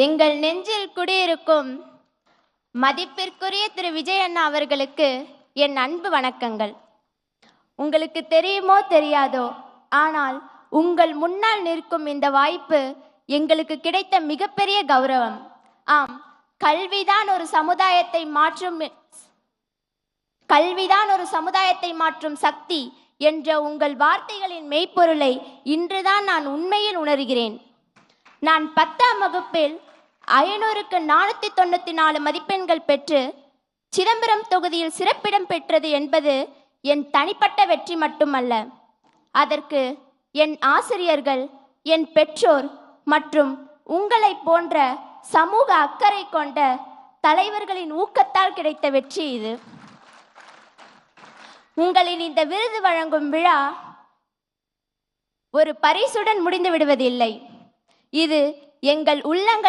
எங்கள் நெஞ்சில் குடியிருக்கும் மதிப்பிற்குரிய திரு விஜய் அண்ணா அவர்களுக்கு என் அன்பு வணக்கங்கள். உங்களுக்கு தெரியுமோ தெரியாதோ, ஆனால் உங்கள் முன்னால் நிற்கும் இந்த வாய்ப்பு எங்களுக்கு கிடைத்த மிகப்பெரிய கௌரவம். ஆம், கல்விதான் ஒரு சமுதாயத்தை மாற்றும் சக்தி என்ற உங்கள் வார்த்தைகளின் மெய்ப்பொருளை இன்றுதான் நான் உண்மையில் உணர்கிறேன். நான் 10ஆம் வகுப்பில் 500க்கு 494 மதிப்பெண்கள் பெற்று சிதம்பரம் தொகுதியில் சிறப்பிடம் பெற்றது என்பது என் தனிப்பட்ட வெற்றி மட்டுமல்ல. அதற்கு என் ஆசிரியர்கள், என் பெற்றோர் மற்றும் உங்களை போன்ற சமூக அக்கறை கொண்ட தலைவர்களின் ஊக்கத்தால் கிடைத்த வெற்றி இது. உங்களின் இந்த விருது வழங்கும் விழா ஒரு பரிசுடன் முடிந்து விடுவதில்லை. இது எங்கள் உள்ளங்கள்